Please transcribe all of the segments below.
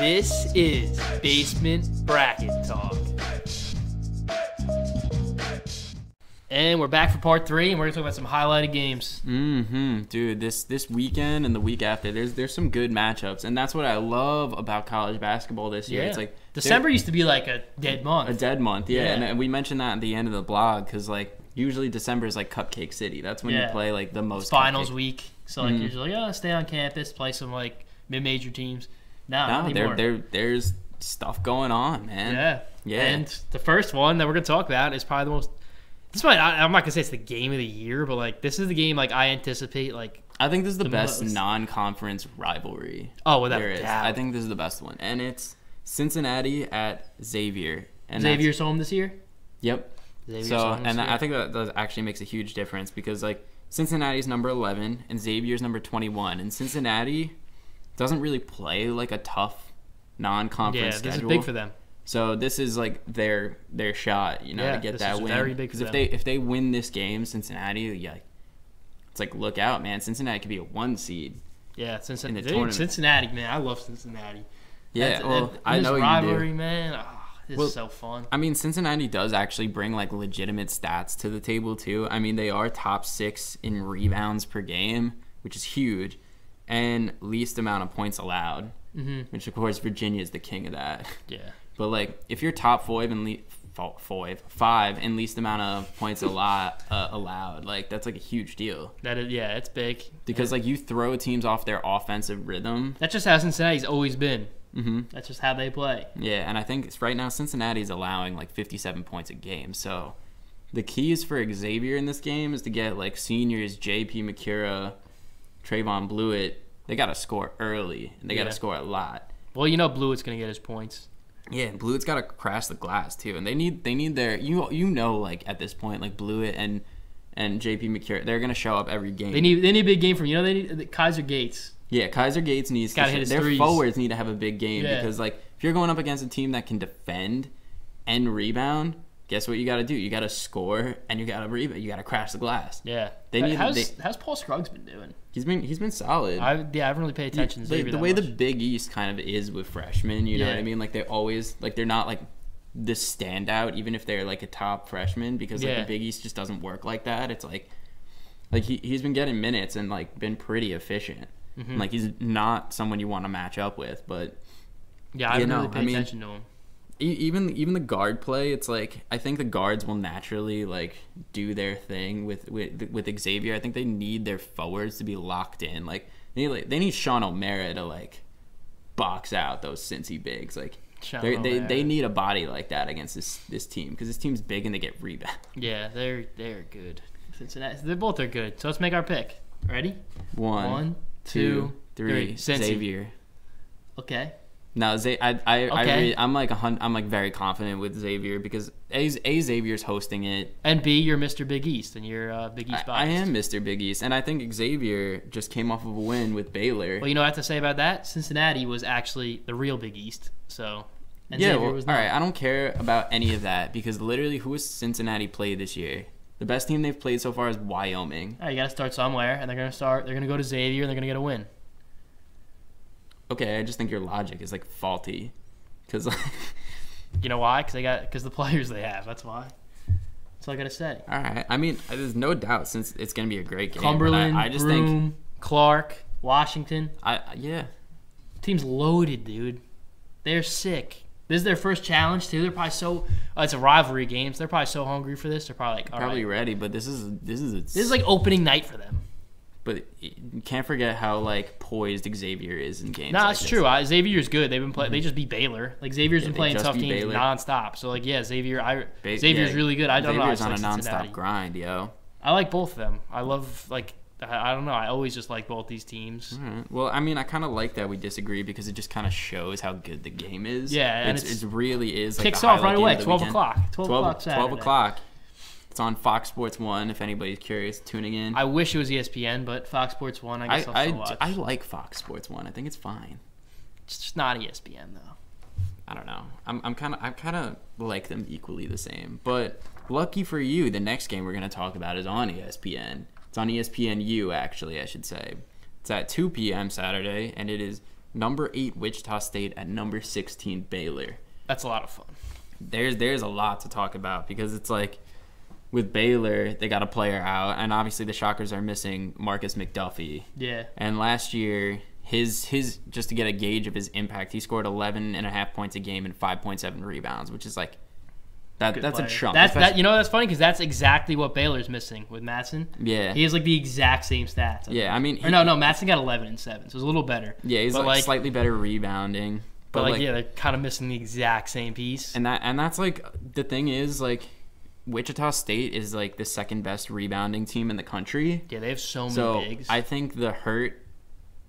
This is Basement Bracket Talk. And we're back for part 3, and we're going to talk about some highlighted games. Dude, this weekend and the week after, there's some good matchups, and that's what I love about college basketball this year. Yeah. It's like December used to be like a dead month. A dead month, yeah. And we mentioned that at the end of the blog because like usually December is like Cupcake City. That's when you play like the most. It's finals week, so like you're just like, oh, stay on campus, play some like mid-major teams. Not anymore. There's stuff going on, man. Yeah. And the first one that we're gonna talk about is probably the most. This might I'm not gonna say it's the game of the year, but like this is the game like I anticipate like. I think this is the best non-conference rivalry. Oh, without a doubt. I think this is the best one, and it's Cincinnati at Xavier. And Xavier's home this year. Yep. I think that actually makes a huge difference because like Cincinnati's number 11 and Xavier's number 21, and Cincinnati doesn't really play like a tough non-conference schedule. This is big for them. So this is like their shot, to get that win. Very big for them. If they win this game, Cincinnati, it's like look out, man. Cincinnati could be a 1 seed. Yeah, in the tournament. Cincinnati, man, I love Cincinnati. Yeah, I know rivalry, you do. Man. This is so fun. I mean, Cincinnati does actually bring like legitimate stats to the table too. I mean, they are top 6 in rebounds per game, which is huge, and least amount of points allowed, which of course Virginia is the king of that. Yeah. But like, if you're top 5 and least amount of points allowed, like that's like a huge deal. That is, it's big because like you throw teams off their offensive rhythm. That's just how Cincinnati's always been. That's just how they play. Yeah, and I think right now Cincinnati's allowing like 57 points a game. So the keys for Xavier in this game is to get like seniors J.P. McCura, Trayvon Blewett. They got to score early, and they got to score a lot. Well, Blewett's going to get his points. Yeah, Blewett's got to crash the glass too, and they need their like at this point like Blewett and J.P. McCura, they're going to show up every game. They need a big game from they need Kaiser Gates. Yeah, Kaiser Gates needs to hit their forwards need to have a big game because like if you're going up against a team that can defend and rebound, guess what you got to do? You got to score and you got to rebound. You got to crash the glass. Yeah. How's Paul Scruggs been doing? He's been solid. I haven't really paid attention to the way the Big East kind of is with freshmen. You know what I mean? Like they always like they're not like this standout even if they're like a top freshman because like the Big East just doesn't work like that. It's like he's been getting minutes and like been pretty efficient. Like he's not someone you want to match up with, but I haven't really paid attention to him. Even the guard play, it's like I think the guards will naturally like do their thing with Xavier. I think they need their forwards to be locked in. Like they need Sean O'Mara to like box out those Cincy bigs. Like they need a body like that against this team because this team's big and they get rebound. Yeah, they're good. Cincinnati, they both are good. So let's make our pick. Ready? 1, 2, 3. Xavier. Okay. No, I'm like very confident with Xavier because Xavier's hosting it, and B, you're Mr. Big East, and you're Big East biased. I am Mr. Big East, and I think Xavier just came off of a win with Baylor. Well, you know what I have to say about that? Cincinnati was actually the real Big East, so Xavier was not. All right, I don't care about any of that because literally, who has Cincinnati played this year? The best team they've played so far is Wyoming. All right, you got to start somewhere, and they're gonna go to Xavier, and they're gonna get a win. Okay, I just think your logic is like faulty, because like, you know why? Because the players they have. That's why. That's all I gotta say. All right. I mean, there's no doubt since it's gonna be a great game. Cumberland, I just Broome, think Clark, Washington. Yeah. Team's loaded, dude. They're sick. This is their first challenge too. They're probably it's a rivalry game, so they're probably so hungry for this. They're probably like, ready. But this is like opening night for them. But you can't forget how like poised Xavier is in games. Nah, it's true. Xavier's good. They've been They just beat Baylor. Like Xavier's been playing tough teams nonstop. So like Xavier's really good. Xavier's on a nonstop grind, yo. I like both of them. I love I don't know. I always just like both these teams. Right. Well, I mean, I kind of like that we disagree because it just kind of shows how good the game is. Yeah, and it really is. Like, kicks off right away. 12 o'clock. 12 o'clock. It's on Fox Sports 1 if anybody's curious tuning in. I wish it was ESPN, but Fox Sports 1, I guess I'll still watch. I like Fox Sports 1. I think it's fine. It's just not ESPN though. I don't know. I kind of like them equally the same. But lucky for you, the next game we're going to talk about is on ESPN. It's on ESPNU, actually, I should say. It's at 2 p.m. Saturday, and it is number 8 Wichita State at number 16 Baylor. That's a lot of fun. There's a lot to talk about because it's like with Baylor, they got a player out, and obviously the Shockers are missing Marcus McDuffie. Yeah. And last year, his just to get a gauge of his impact, he scored 11.5 points a game and 5.7 rebounds, which is like that's player. a chunk. That's funny because that's exactly what Baylor's missing with Matson. Yeah. He has like the exact same stats. I mean, Matson got 11 and 7, so it's a little better. Yeah, he's like slightly better rebounding. But like they're kind of missing the exact same piece. And that's like the thing is like Wichita State is like the second best rebounding team in the country. Yeah, they have so many bigs. I think the hurt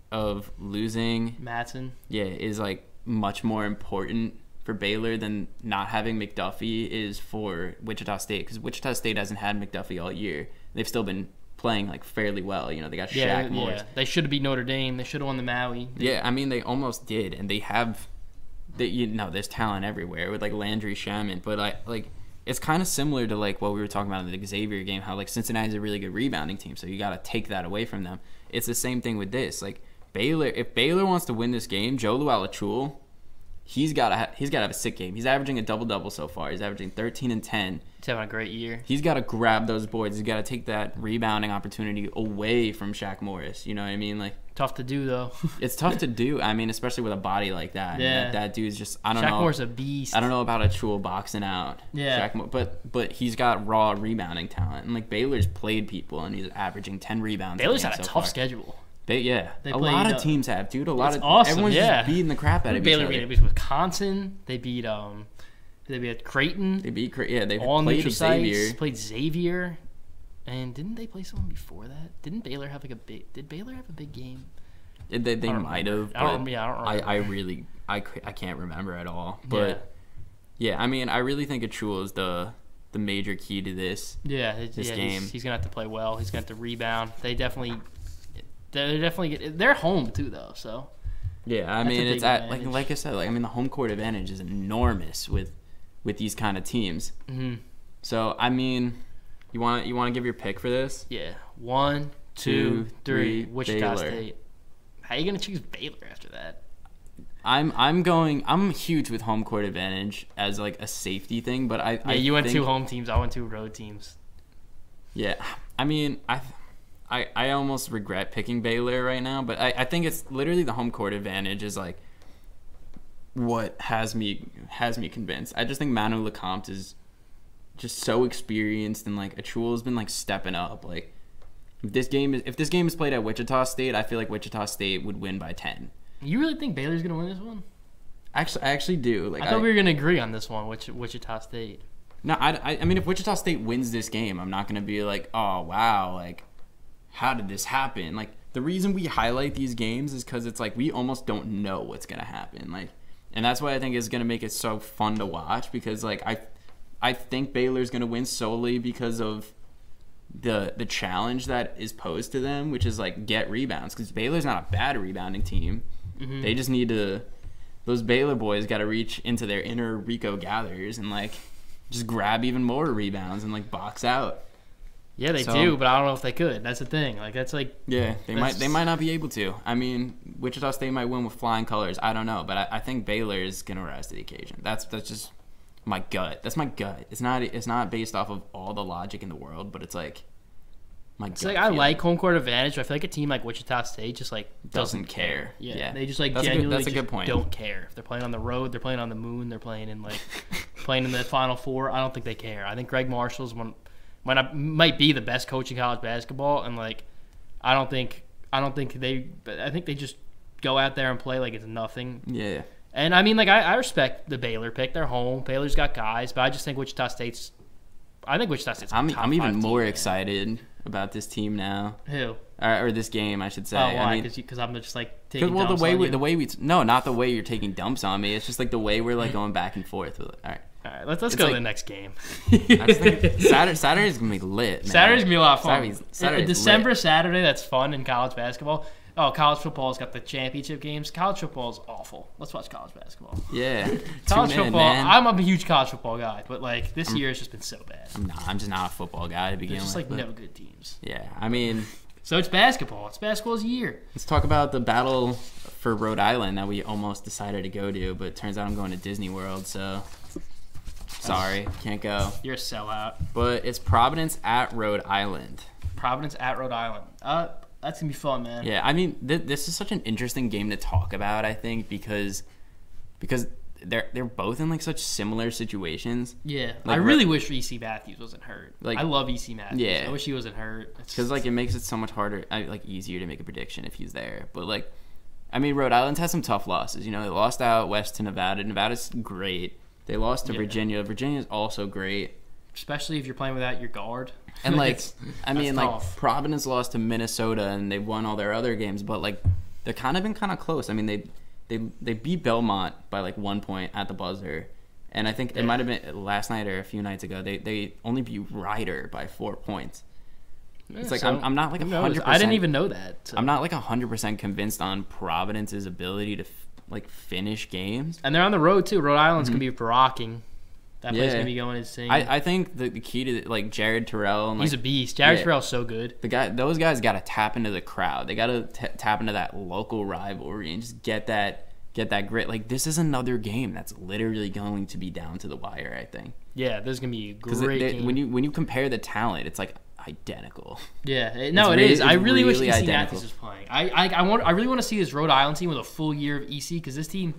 of losing Matson, is like much more important for Baylor than not having McDuffie is for Wichita State, because Wichita State hasn't had McDuffie all year. They've still been playing like fairly well. You know, they got Shaq Morris. Yeah, they should have beat Notre Dame. They should have won the Maui. I mean they almost did, and they have. There's talent everywhere with like Landry Shaman, but it's kind of similar to like what we were talking about in the Xavier game, how like Cincinnati's a really good rebounding team, so you got to take that away from them. It's the same thing with this. Like Baylor, if Baylor wants to win this game, Joe Lual-Acuil, he's got to have a sick game. He's averaging a double-double so far. He's averaging 13 and 10. He's having a great year. He's got to grab those boards. He's got to take that rebounding opportunity away from Shaq Morris. You know what I mean? Like tough to do though. It's tough to do. I mean, especially with a body like that. Yeah. That dude's just I don't know. Shaq Moore's a beast. I don't know about Acuil boxing out. Yeah. Shaq Moore, but he's got raw rebounding talent. And like Baylor's played people and he's averaging 10 rebounds. Baylor's had a tough schedule. A lot of teams have, dude. Awesome. Everyone's just beating the crap out of each other. Baylor beat Wisconsin. They beat Creighton. They played Xavier. Played Xavier. And didn't they play someone before that? Did Baylor have a big game? They might have. I don't remember. I can't remember at all. But I mean, I really think Acuil is the major key to this. This game. He's gonna have to play well. He's gonna have to rebound. They're home too though. So I mean, it's like I said. Like I mean, the home court advantage is enormous with these kind of teams. Mm-hmm. So I mean, you want to give your pick for this? Yeah. 1, 2, 3. Wichita Baylor. State. How are you gonna choose Baylor after that? I'm huge with home court advantage as like a safety thing, but you went 2 home teams. I went 2 road teams. Yeah, I mean, I almost regret picking Baylor right now, but I think it's literally the home court advantage is like what has me convinced. I just think Manu Lecomte is just so experienced, and like Acuil's been like stepping up. Like if this game is played at Wichita State, I feel like Wichita State would win by 10. You really think Baylor's gonna win this one? I actually do. Like I thought we were gonna agree on this one, Wichita State. No, I mean if Wichita State wins this game, I'm not gonna be like, oh wow, like how did this happen? Like the reason we highlight these games is because it's like we almost don't know what's gonna happen. Like, and that's why I think it's gonna make it so fun to watch, because like I think Baylor's gonna win solely because of the challenge that is posed to them, which is like get rebounds, because Baylor's not a bad rebounding team. Mm-hmm. They just need to. Those Baylor boys got to reach into their inner Rico gatherers and like just grab even more rebounds and like box out. Yeah, they do, but I don't know if they could. That's the thing. Like that's like they might not be able to. I mean, Wichita State might win with flying colors. I don't know, but I think Baylor is gonna rise to the occasion. That's just my gut. That's my gut. It's not based off of all the logic in the world, but it's like my gut. It's like I like home court advantage, but I feel like a team like Wichita State just like doesn't care. Yeah, they just like that's genuinely a good point. Don't care. If they're playing on the road, they're playing on the moon, they're playing in like playing in the Final Four. I don't think they care. I think Greg Marshall's might be the best coach in college basketball, and like I think they just go out there and play like it's nothing. Yeah. And I mean, like I respect the Baylor pick. They're home. Baylor's got guys, but I just think Wichita State's. I'm even more excited about this team now. Who? Or this game, I should say. Oh, why? I mean, because I'm just like taking well, dumps not the way you're taking dumps on me. It's just like the way we're like going back and forth with it. All right, let's go to the next game. Saturday's gonna be lit. Man. Saturday's gonna be a lot of fun. Saturday's December lit. Saturday, that's fun in college basketball. Oh, college football's got the championship games. College football's awful. Let's watch college basketball. Yeah, college football. Man. I'm a huge college football guy, but like this year it's just been so bad. I'm just not a football guy to begin with. There's just like no good teams. Yeah, I mean, So it's basketball. It's basketball's year. Let's talk about the battle for Rhode Island that we almost decided to go to, but it turns out I'm going to Disney World, so sorry, can't go. You're a sellout. But it's Providence at Rhode Island. Providence at Rhode Island. That's going to be fun, man. Yeah, I mean, this is such an interesting game to talk about, I think, because they're both in like such similar situations. Yeah, like, I really wish E.C. Matthews wasn't hurt. Like, I love E.C. Matthews. Yeah, I wish he wasn't hurt. Because like it makes it so much harder, like easier to make a prediction if he's there. But like, I mean, Rhode Island's had some tough losses. You know, they lost out west to Nevada. Nevada's great. They lost to Virginia. Virginia's also great. Especially if you're playing without your guard. And like, I mean, like tough. Providence lost to Minnesota and they won all their other games, but like they're kind of been kind of close. I mean, they beat Belmont by like 1 point at the buzzer, and I think it might have been last night or a few nights ago. They only beat Ryder by 4 points. Yeah, it's like so, I'm not like 100%. I didn't even know that. So. I'm not like 100% convinced on Providence's ability to like finish games. And they're on the road too. Rhode Island's gonna be rocking. That place gonna be going insane. I think the key to like Jared Terrell and like, he's a beast. Jared Terrell's so good. Those guys got to tap into the crowd. They got to tap into that local rivalry and just get that grit. Like this is another game that's literally going to be down to the wire. I think. Yeah, there's gonna be a great game. When you compare the talent, it's like identical. Yeah, it is. I really wish EC Matthews was playing. I really want to see this Rhode Island team with a full year of EC because this team,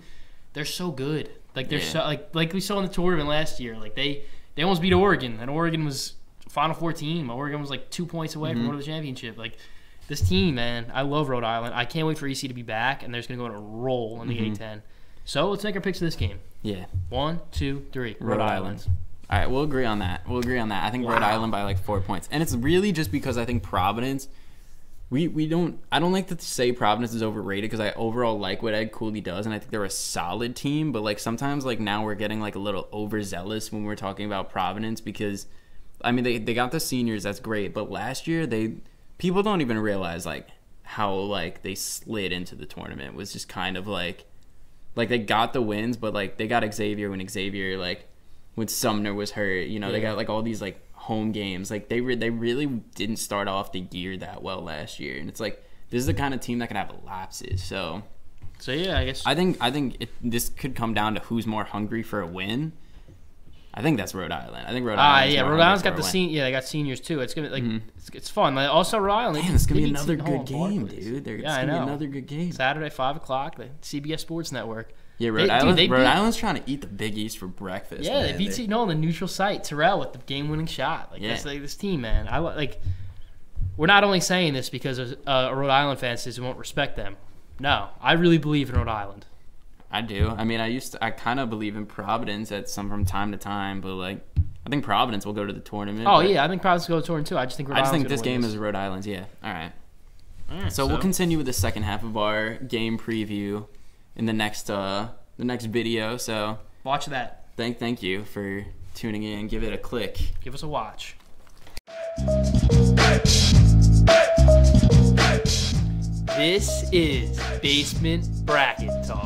they're so good. Like they're so like we saw in the tournament last year. Like they almost beat Oregon, and Oregon was Final Four team. Oregon was like 2 points away from going to the championship. Like this team, man, I love Rhode Island. I can't wait for EC to be back, and they're just gonna go on a roll in the A10. So let's make our picks of this game. Yeah. 1, 2, 3. Rhode Island. All right, we'll agree on that. I think Rhode Island by like 4 points, and it's really just because I think Providence. I don't like to say Providence is overrated because I overall like what Ed Cooley does, and I think they're a solid team. But like sometimes like now we're getting like a little overzealous when we're talking about Providence because, I mean they got the seniors, that's great, but last year people don't even realize like how like they slid into the tournament. It was just kind of like they got the wins, but like they got Xavier when Sumner was hurt. You know, they got like all these like home games. Like they really didn't start off the year that well last year, and it's like this is the kind of team that can have lapses. So yeah, I guess I think this could come down to who's more hungry for a win. I think that's Rhode Island. I think Rhode Island. Rhode Island's got they got seniors too. It's gonna like it's fun. Like, also Rhode Island. Man, it's gonna be another good game, dude. It's gonna be another good game. Saturday 5:00, the CBS Sports Network. Yeah, Rhode Island's trying to eat the Big East for breakfast. Yeah, they beat Seton on the neutral site. Terrell with the game-winning shot. Like that's like this team, man. We're not only saying this because Rhode Island fans says we won't respect them. No, I really believe in Rhode Island. I do. I mean, I kind of beve in Providence from time to time, but like I think Providence will go to the tournament. Oh yeah, I think Providence will go to the tournament too. I just think this game is Rhode Island's. Yeah. All right. So we'll continue with the second half of our game preview in the next video. So watch that. Thank you for tuning in. Give it a click. Give us a watch. This is Basement Bracket Talk.